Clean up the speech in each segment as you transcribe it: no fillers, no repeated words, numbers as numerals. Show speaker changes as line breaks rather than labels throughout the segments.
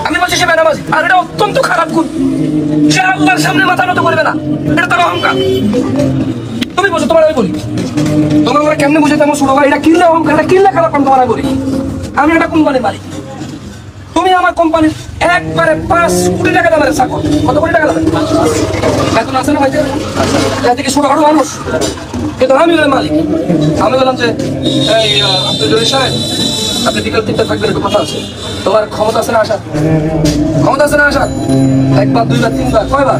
আমি বলছি সে বেনামাজি, আর এটা অত্যন্ত খারাপ গুণ। সে আল্লাহর সামনে মাথা নত করবে না, এটা তার অহংকার। তুমি বলছো, তোমার আমি বলি, তোমার আমরা কেমনে বুঝে তেমন ছোট ভাই, এটা কিনলে অহংকার, এটা কিনলে খারাপ। আমি তোমার বলি, আমি একটা কোম্পানির মালিক, তুমি আমার কোম্পানির একবারে 5 কোটি টাকা দামের চাকর। কত কোটি টাকা দামের বেতন আছে না ভাই? এদিকে ছোটখাটো মানুষ, কিন্তু আমি হলাম মালিক। আমি বললাম যে এই আব্দুল জলিল সাহেব, আপনি বিকেল 3টা থাকবেন, একটু কথা আছে। তোমার ক্ষমতা আছে না আসার? ক্ষমতা আছে না আসার? একবার, দুইবার, তিনবার, কয়বার?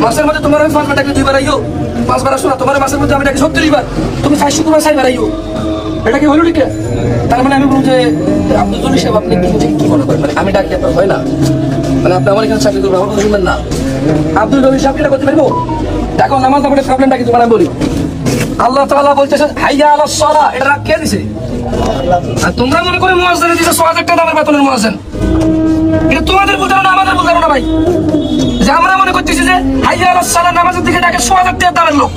মাসের মধ্যে তোমার আমি 5 বার ডাকি, 2 বার আইও, 5 বার আসো না। তোমার মাসের মধ্যে আমি ডাকি 36 বার, তুমি 400 বার 6 বার আইও। এটা কি হলো? ঠিক। তার মানে আমি বলুন যে আব্দুল জলিল সাহেব, আপনি কি মনে করেন? মানে আমি ডাকি আপনার হয় না, মানে আপনি আমার এখানে চাকরি করবেন, আমার কথা শুনবেন না? আব্দুল জলিল সাহেব এটা করতে পারবো? দেখো, নামাজ আমাদের প্রবলেমটা কি তোমার আমি বলি। আল্লাহ তাআলা বলতেছেন হাইয়া আলাস সালাহ, এটা কে দিছে? আর তোমরা মনে করে মুয়াজ্জিন দিছে 6000 টাকা দামের বেতনের মুয়াজ্জিন। এটা তোমাদের বোঝানো না, আমাদের বোঝানো না ভাই। যে আমরা মনে করতেছি যে হাইয়া আলাস সালাহ নামাজের দিকে ডাকে 6000 টাকা দামের লোক,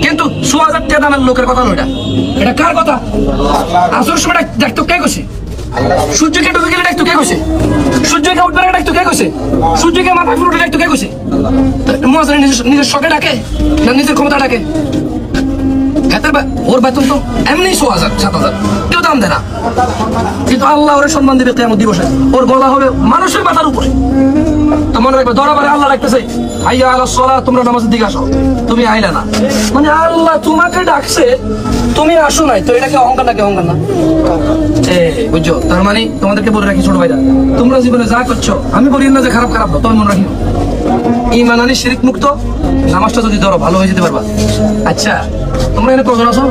কিন্তু 6000 টাকা দামের লোকের কথা নয়। এটা কার কথা? আসর সময় দেখতো কে কইছে? সূর্যকে ডুবে গেলে ডাকতো কে কইছে? সূর্যকে উঠবে না ডাকতো কে কইছে? সূর্যকে মাথায় ফুটে ডাকতো কে কইছে? মুয়াজ্জিন নিজের শখে ডাকে না নিজের ক্ষমতা ডাকে? ওর বেতন তো এমনি 6000 7000, কেউ দাম দেয় না, কিন্তু আল্লাহ ওর সম্মান দিবে কিয়ামত দিবসে। ওর গলা হবে মানুষের মাথার উপরে। তো মনে রাখবে, দরবারে আল্লাহ রাখতেছে হাইয়া আলাস সালাহ, তোমরা নামাজের দিকে আসো, তুমি আইলা না। মানে আল্লাহ তোমাকে ডাকছে, তুমি আসো নাই, তো এটা কি অহংকার নাকি? অহংকার না, বুঝছো? তার মানে তোমাদেরকে বলে রাখি ছোট ভাইরা, তোমরা জীবনে যা করছো, আমি বলি না যে খারাপ খারাপ, তবে মনে রাখি ঈমান আনি শিরক মুক্ত, নামাজটা যদি ধরো ভালো হয়ে যেতে পারবা। আচ্ছা, তোমরা এখানে কজন আছো?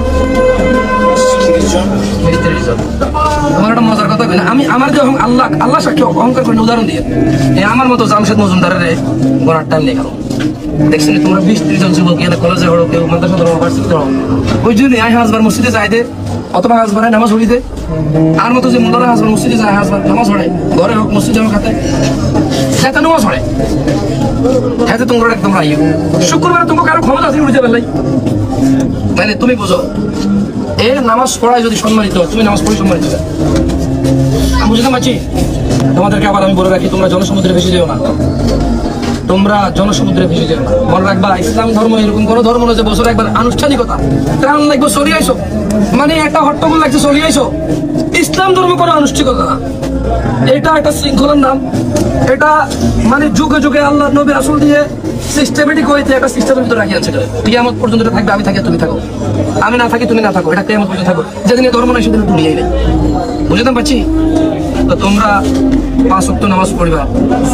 30 জন। তোমার একটা মজার কথা কই না, আমি আমার যে আল্লাহ সাক্ষী অহংকার করে উদাহরণ দিয়ে, আমার মতো জামশেদ মজুমদারের গড়ার টাইম নেই। কারণ দেখছেন তোমরা 20-30 জন যুবক এখানে কলেজে হলো, কেউ মাদ্রাসা ধরো, ভার্সিটি ধরো, ওই জন্য হাজবার মসজিদে যাই দে, অথবা হাজবার নামাজ পড়ি দে। আর মতো যে মোল্লারা হাজবার মসজিদে যায়, হাজবার নামাজ পড়ে, ঘরে হোক মসজিদে হোক, হাতে হাতে নামাজ পড়ে, হাতে তোমরা একদম রাইও। শুক্রবার তোমাকে কারো ক্ষমতা আছে উঠে যাবে, মানে তুমি বুঝো এর নামাজ পড়ায় যদি সম্মানিত, তুমি নামাজ পড়ি সম্মানিত। আমি বুঝতে পারছি। তোমাদেরকে আবার আমি বলে রাখি, তোমরা জনসমুদ্রে ভেসে যেও না, তোমরা জনসমুদ্রে ভেসে যেও না। মনে রাখবা, ইসলাম ধর্ম এরকম কোনো ধর্ম নয় যে বছর একবার আনুষ্ঠানিকতা ত্রাণ লাগবে চলে আইসো, মানে একটা হট্টগোল লাগছে চলে আইসো। ইসলাম ধর্ম কোনো আনুষ্ঠানিকতা না, এটা একটা শৃঙ্খলার নাম। এটা মানে যুগে যুগে আল্লাহ নবী রাসূল দিয়ে সিস্টেমেটিক হইতে একটা সিস্টেমের ভিতরে রাখি আছে। কিয়ামত পর্যন্ত এটা থাকবে, আমি থাকি তুমি থাকো, আমি না থাকি তুমি না থাকো, এটা কিয়ামত পর্যন্ত থাকো। যেদিন ধর্ম নাই সেদিন দুনিয়াই নেই। বুঝতে পারছি? তো তোমরা 5 ওয়াক্ত নামাজ পড়িবা,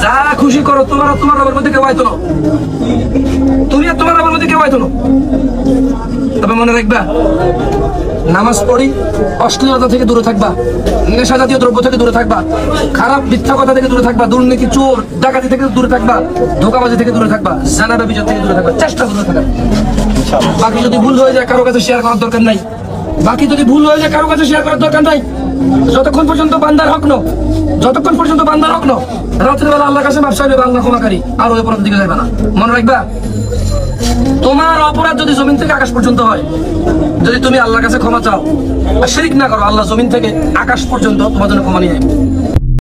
যা খুশি করো, তোমার রবের মধ্যে কেউ আইতো না, তুমি আর তোমার রবের মধ্যে কেউ আইতো না। তবে মনে রাখবা, নামাজ পড়ি, অশ্লীলতা থেকে দূরে থাকবা, নেশা জাতীয় দ্রব্য থেকে দূরে থাকবা, খারাপ মিথ্যা কথা থেকে দূরে থাকবা, দুর্নীতি, চোর ডাকাতি থেকে দূরে থাকবা, ধোঁকাবাজি থেকে দূরে থাকবা, জানা ব্যভিচার থেকে দূরে থাকবা, চেষ্টা দূরে থাকবা। বাকি যদি ভুল হয়ে যায় কারো কাছে শেয়ার করার দরকার নাই, বাকি যদি ভুল হয়ে যায় কারো কাছে শেয়ার করার দরকার নাই। যতক্ষণ পর্যন্ত বান্দার হক নো, যতক্ষণ পর্যন্ত বান্দার হক নো, রাত্রিবেলা আল্লাহর কাছে মাফ চাইবে, আল্লাহ ক্ষমাকারী, আর ওই অপরাধ দিকে যাবে না। মনে রাখবা, তোমার অপরাধ যদি জমিন থেকে আকাশ পর্যন্ত হয়, যদি তুমি আল্লাহর কাছে ক্ষমা চাও আর শিরক না করো, আল্লাহ জমিন থেকে আকাশ পর্যন্ত তোমার জন্য ক্ষমা নিয়ে যাবে।